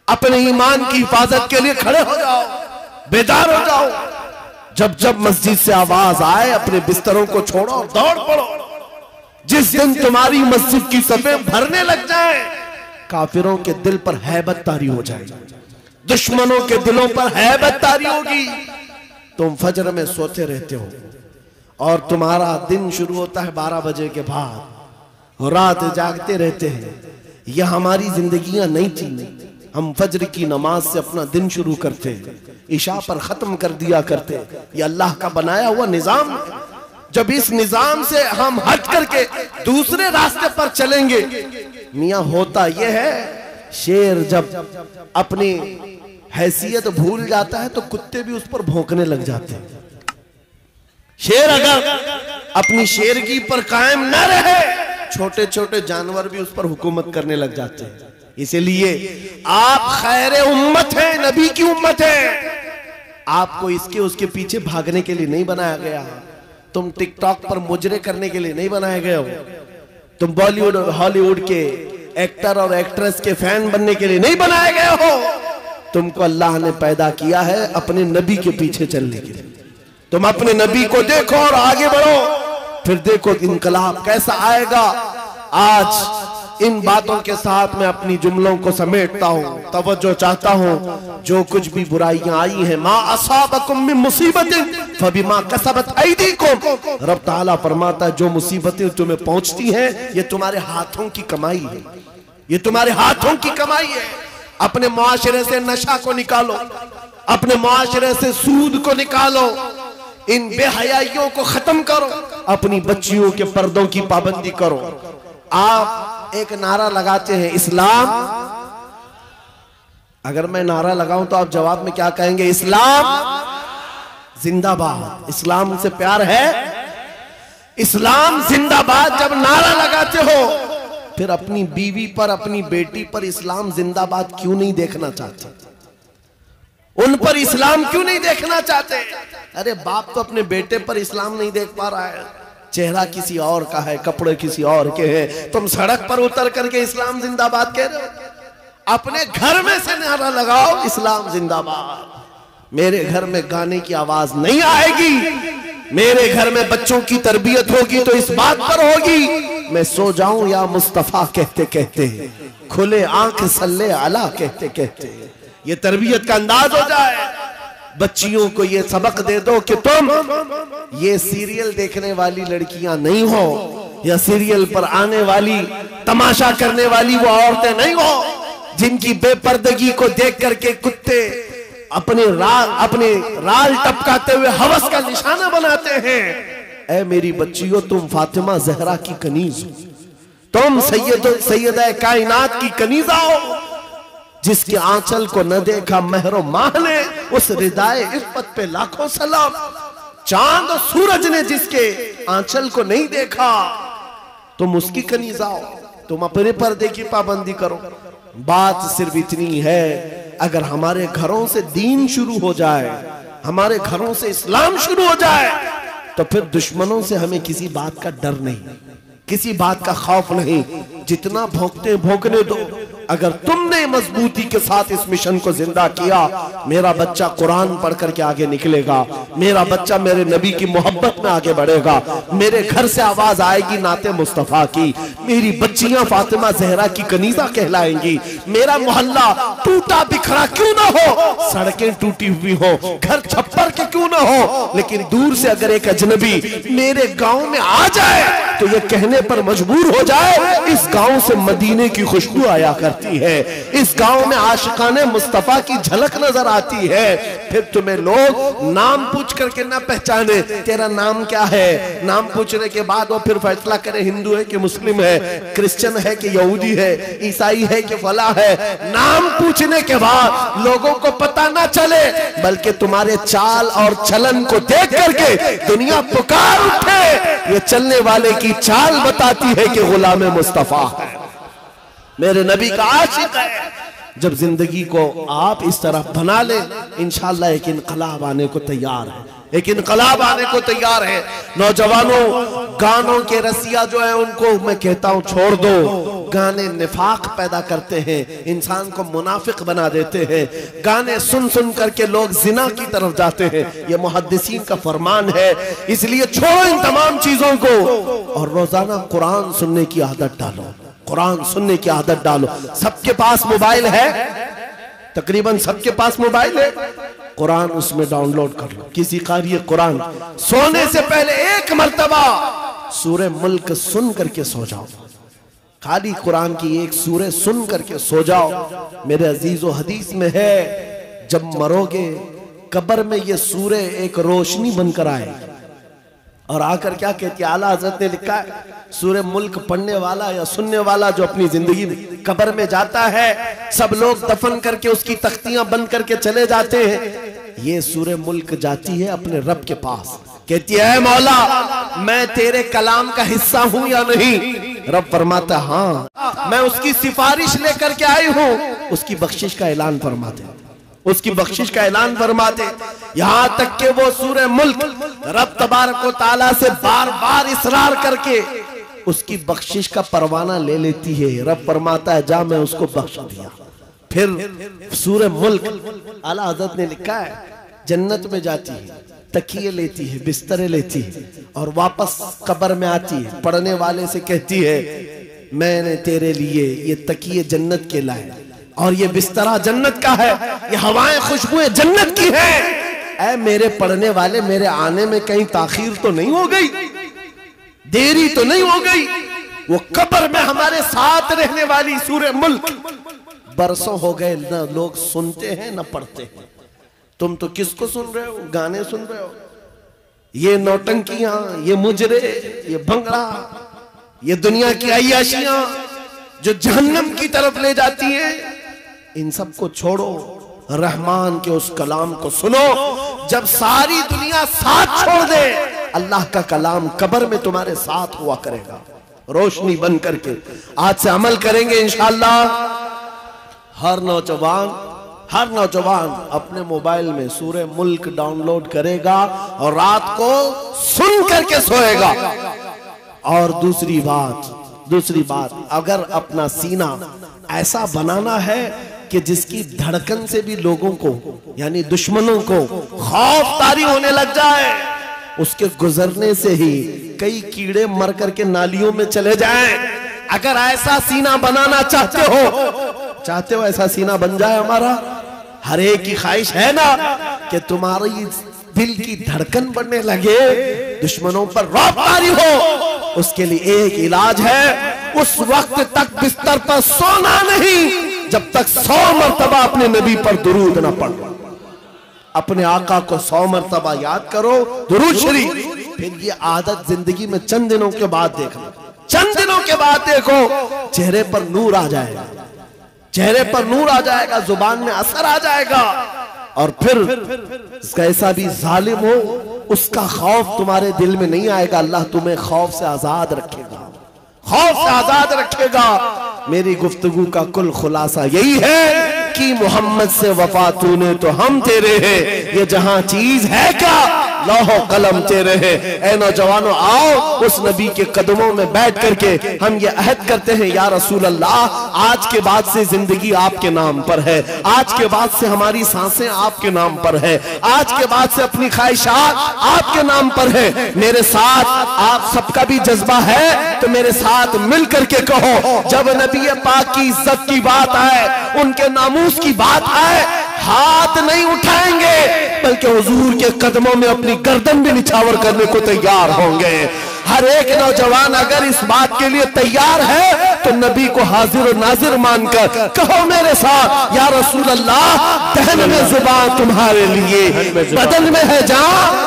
अपने ईमान की हिफाजत के लिए खड़े हो जाओ, बेदार हो जाओ। जब जब मस्जिद से आवाज आए अपने बिस्तरों को छोड़ो और दौड़ पड़ो। जिस दिन तुम्हारी मस्जिद की सफेद भरने लग जाए, काफिरों के दिल पर हैबत तारी हो जाएगी, दुश्मनों के दिलों पर हैबत तारी होगी। तुम फजर में सोते रहते हो और तुम्हारा दिन शुरू होता है 12 बजे के बाद, रात जागते रहते हैं। यह हमारी जिंदगियां नहीं थी। हम फजर की नमाज से अपना दिन शुरू करते, इशा पर खत्म कर दिया करते। ये अल्लाह का बनाया हुआ निजाम। जब इस निजाम से हम हट करके दूसरे रास्ते पर चलेंगे, मियां होता यह है, शेर जब अपनी हैसियत भूल जाता है तो कुत्ते भी उस पर भौंकने लग जाते हैं। शेर अगर अपनी शेरगी पर कायम न रहे, छोटे छोटे जानवर भी उस पर हुकूमत करने लग जाते हैं। इसलिए आप खैर उम्मत है, नबी की उम्मत है। आपको इसके उसके पीछे भागने के लिए नहीं बनाया गया। तुम टिकटॉक पर मुजरे करने के लिए नहीं बनाए गए हो। तुम बॉलीवुड और हॉलीवुड के एक्टर और एक्ट्रेस के फैन बनने के लिए नहीं बनाए गए हो। तुमको अल्लाह ने पैदा किया है अपने नबी के पीछे चलने के लिए। तुम अपने नबी को देखो और आगे बढ़ो, फिर देखो इनकलाब कैसा आएगा। आज इन बातों के साथ मैं अपनी जुमलों को समेटता हूँ, तवज्जो चाहता हूँ। जो कुछ भी बुराइयां आई हैं, मा असाबकुम मिन मुसीबतिन फबिमा कसबत ऐदीकुम, रब ताला फरमाता है जो मुसीबतें तुम्हें पहुंचती हैं ये तुम्हारे हाथों की कमाई है, ये तुम्हारे हाथों की कमाई है। अपने मुआशरे से नशा को निकालो, अपने मुआशरे से सूद को निकालो, इन बेहयाइयों को खत्म करो, अपनी बच्चियों के पर्दों की पाबंदी करो। आप एक नारा लगाते हैं इस्लाम, अगर मैं नारा लगाऊं तो आप जवाब में क्या कहेंगे? इस्लाम जिंदाबाद। इस्लाम से प्यार है, इस्लाम जिंदाबाद जब नारा लगाते हो, फिर अपनी बीवी पर, अपनी बेटी पर इस्लाम जिंदाबाद क्यों नहीं देखना चाहते? उन पर इस्लाम क्यों नहीं देखना चाहते? अरे बाप तो अपने बेटे पर इस्लाम नहीं देख पा रहा है, चेहरा किसी और का है, कपड़े किसी और के हैं, तुम सड़क पर उतर करके इस्लाम जिंदाबाद कह रहे हो। अपने घर में से नारा लगाओ इस्लाम जिंदाबाद। मेरे घर में गाने की आवाज नहीं आएगी, मेरे घर में बच्चों की तरबियत होगी तो इस बात पर होगी मैं सो जाऊं या मुस्तफा कहते कहते, खुले आंख सल्ले अला कहते कहते, ये तरबियत का अंदाज हो जाए। बच्चियों को ये सबक दे दो कि तुम ये सीरियल देखने वाली लड़कियां नहीं हो, या सीरियल पर आने वाली तमाशा करने वाली वो औरतें नहीं हो जिनकी बेपर्दगी को देख करके कुत्ते अपने राल टपकाते हुए हवस का निशाना बनाते हैं। ऐ मेरी बच्चियों, तुम फातिमा जहरा की कनीज हो, तुम सैयदा कायनात की कनीजा हो, जिसके आंचल को न देखा महरो माह ने, उस रिदाए इफ़्फ़त पे लाखों सलाम। चांद और सूरज ने जिसके आंचल को नहीं देखा, तुम उसकी कनीजा हो, तुम अपने पर्दे की पाबंदी करो। बात सिर्फ इतनी है, अगर हमारे घरों से दीन शुरू हो जाए, हमारे घरों से इस्लाम शुरू हो जाए, तो फिर दुश्मनों से हमें किसी बात का डर नहीं, किसी बात का खौफ नहीं। जितना भोंकते भोंकने दो, अगर तुमने मजबूती के साथ इस मिशन को जिंदा किया, मेरा बच्चा कुरान पढ़ करके आगे निकलेगा, मेरा बच्चा मेरे नबी की मोहब्बत में आगे बढ़ेगा, मेरे घर से आवाज आएगी नाते मुस्तफा की, मेरी बच्चियां फातिमा जहरा की कनीजा कहलाएंगी, मेरा मोहल्ला टूटा बिखरा क्यों ना हो, सड़कें टूटी हुई हो, घर छप्पर के क्यों ना हो, लेकिन दूर से अगर एक अजनबी मेरे गांव में आ जाए तो ये कहने पर मजबूर हो जाए, इस गांव से मदीने की खुशबू आया करती है, इस गांव में आशिकाने मुस्तफा की झलक नजर आती है। फिर तुम्हें लोग नाम पूछ करके ना पहचाने, तेरा नाम क्या है, नाम पूछने के बाद वो फिर फैसला करे हिंदू है कि मुस्लिम है, क्रिश्चियन है कि यहूदी है, ईसाई है कि फला है। नाम पूछने के बाद लोगों को पता ना चले, बल्कि तुम्हारे चाल और चलन को देख करके दुनिया पुकार उठे, ये चलने वाले की चाल बताती है कि गुलाम मुस्तफा है, मेरे नबी का आशिक है। जब जिंदगी को आप इस तरह बना ले, इंशाअल्लाह एक इनकलाब आने को तैयार है, एक इनकलाब आने को तैयार है। नौजवानों, गानों के रसिया जो है उनको मैं कहता हूं छोड़ दो। गाने निफाक पैदा करते हैं, इंसान को मुनाफिक बना देते हैं। गाने सुन सुन करके लोग जिना की तरफ जाते हैं, ये मुहद्दिसीन का फरमान है। इसलिए छोड़ो इन तमाम चीजों को और रोजाना कुरान सुनने की आदत डालो, कुरान सुनने की आदत डालो। सबके पास मोबाइल है, तकरीबन सबके पास मोबाइल है, कुरान उसमें डाउनलोड कर लो। किसी कारी कुरान सोने से पहले एक मर्तबा सूरे मुल्क सुन करके सो जाओ, खाली कुरान की एक सूरे सुन करके सो जाओ। मेरे अजीजों, हदीस में है जब मरोगे कब्र में ये सूरे एक रोशनी बनकर आए और आकर क्या कहती है, आला हजरत ने लिखा है, सूरे मुल्क पढ़ने वाला या सुनने वाला जो अपनी जिंदगी में कब्र में जाता है, सब लोग दफन करके उसकी तख्तियां बंद करके चले जाते हैं, ये सूरे मुल्क जाती है अपने रब के पास, कहती है मौला मैं तेरे कलाम का हिस्सा हूं या नहीं। रब फरमाता हाँ, मैं उसकी सिफारिश लेकर के आई हूं, उसकी बख्शिश का ऐलान फरमाते, उसकी बख्शिश का ऐलान फरमाते। यहां तक के वो सूरे मुल्क रब तबारक व तआला से बार बार इसरार करके उसकी बख्शिश का परवाना ले लेती है। रब फरमाता है जा मैं उसको बख्श दिया। फिर सूरह मुल्क आला हज़रत ने लिखा है जन्नत में जाती है, तकिए लेती है, बिस्तरे लेती है और वापस कब्र में आती है, पढ़ने वाले से कहती है मैंने तेरे लिए ये तकिए जन्नत के लाए और ये बिस्तरा जन्नत का है, ये हवाएं खुशबुएं जन्नत की है। ऐ मेरे पढ़ने वाले, मेरे आने में कहीं ताखीर तो नहीं हो गई, देरी तो नहीं हो गई। वो कब्र में हमारे साथ रहने वाली सूरह मुल्क बरसों हो गए ना लोग सुनते हैं ना पढ़ते हैं। तुम तो किसको सुन रहे हो? गाने सुन रहे हो, ये नौटंकियां, ये मुजरे, ये भंगड़ा, ये दुनिया की अय्याशियां जो जहन्नम की तरफ ले जाती हैं। इन सब को छोड़ो, रहमान के उस कलाम को सुनो। जब सारी दुनिया साथ छोड़ दे, अल्लाह का कलाम कब्र में तुम्हारे साथ हुआ करेगा रोशनी बन करके। आज से अमल करेंगे इंशाअल्लाह। हर नौजवान अपने मोबाइल में सूरह मुल्क डाउनलोड करेगा और रात को सुन करके सोएगा। और दूसरी बात अगर अपना सीना ऐसा बनाना है कि जिसकी धड़कन से भी लोगों को यानी दुश्मनों को खौफ तारी होने लग जाए, उसके गुजरने से ही कई कीड़े मर करके नालियों में चले जाएं। अगर ऐसा सीना बनाना चाहते हो ऐसा सीना बन जाए हमारा। हर एक की ख्वाहिश है ना कि तुम्हारी दिल की धड़कन बढ़ने लगे, दुश्मनों पर रौब तारी हो। उसके लिए एक इलाज है, उस वक्त तक बिस्तर पर सोना नहीं जब तक 100 मरतबा अपने नबी पर दुरूद ना पढ़ो। अपने आका को 100 मरतबा याद करो, दुरूद शरीफ। फिर ये आदत जिंदगी में चंद दिनों के बाद देखना, चंद दिनों के बाद देखो चेहरे पर नूर आ जाएगा, चेहरे पर नूर आ जाएगा, जुबान में असर आ जाएगा। और फिर कैसा भी जालिम हो उसका खौफ तुम्हारे दिल में नहीं आएगा। अल्लाह तुम्हें खौफ से आजाद रखेगा, खौफ से आजाद रखेगा। मेरी गुफ्तगू का कुल खुलासा यही है कि मोहम्मद से वफा तूने तो हम तेरे हैं, ये जहां चीज है क्या लौह कलम तेरे हैं। ऐ नौजवानों आओ उस नबी के कदमों में बैठ करके हम ये अहद करते हैं, या रसूल अल्लाह आज के बाद से जिंदगी आपके नाम पर है, आज के बाद से हमारी सांसें आपके नाम पर है, आज के बाद से अपनी ख्वाहिशात आपके नाम पर है। मेरे साथ आप सबका भी जज्बा है तो मेरे साथ मिल करके कहो, जब नबी पाक की इज्जत की बात आए, उनके नामूस की बात आए, हाथ नहीं उठाएंगे बल्कि हुजूर के कदमों में अपनी गर्दन भी निछावर करने को तैयार होंगे। हर एक नौजवान अगर इस बात के लिए तैयार है तो नबी को हाजिर और नाजिर मानकर कहो मेरे साथ, या रसूल अल्लाह दहन में जुबान तुम्हारे लिए, बदन में है जान,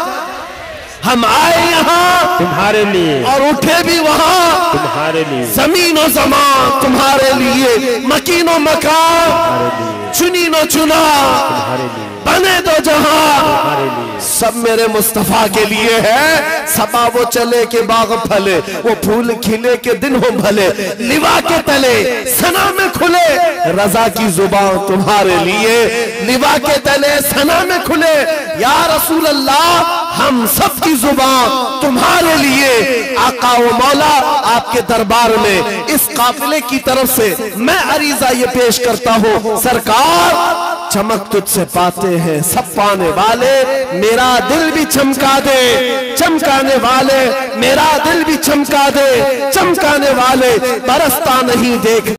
हम आए यहाँ तुम्हारे लिए और उठे भी वहाँ तुम्हारे लिए, जमीन और ज़मान तुम्हारे लिए, मकीन और मकान चुनी नो चुना तुम्हारे लिए, बने दो जहां तुम्हारे लिए, सब मेरे मुस्तफा के लिए है। सबा वो चले के बाग फले, वो फूल खिले के दिन हो भले, लिवा के तले सना में खुले, रजा की जुबान तुम्हारे लिए, लिवा के तले सना में खुले। या रसूल अल्लाह हम सब की जुबान तुम्हारे लिए। आका व मौला आपके दरबार में इस काफिले की तरफ से मैं अरीजा ये पेश करता हूँ, सरकार चमक तुझसे पाते हैं सब पाने वाले, मेरा दिल भी चमका दे, चमकाने वाले मेरा दिल भी चमका दे, चमकाने वाले बरसता नहीं देख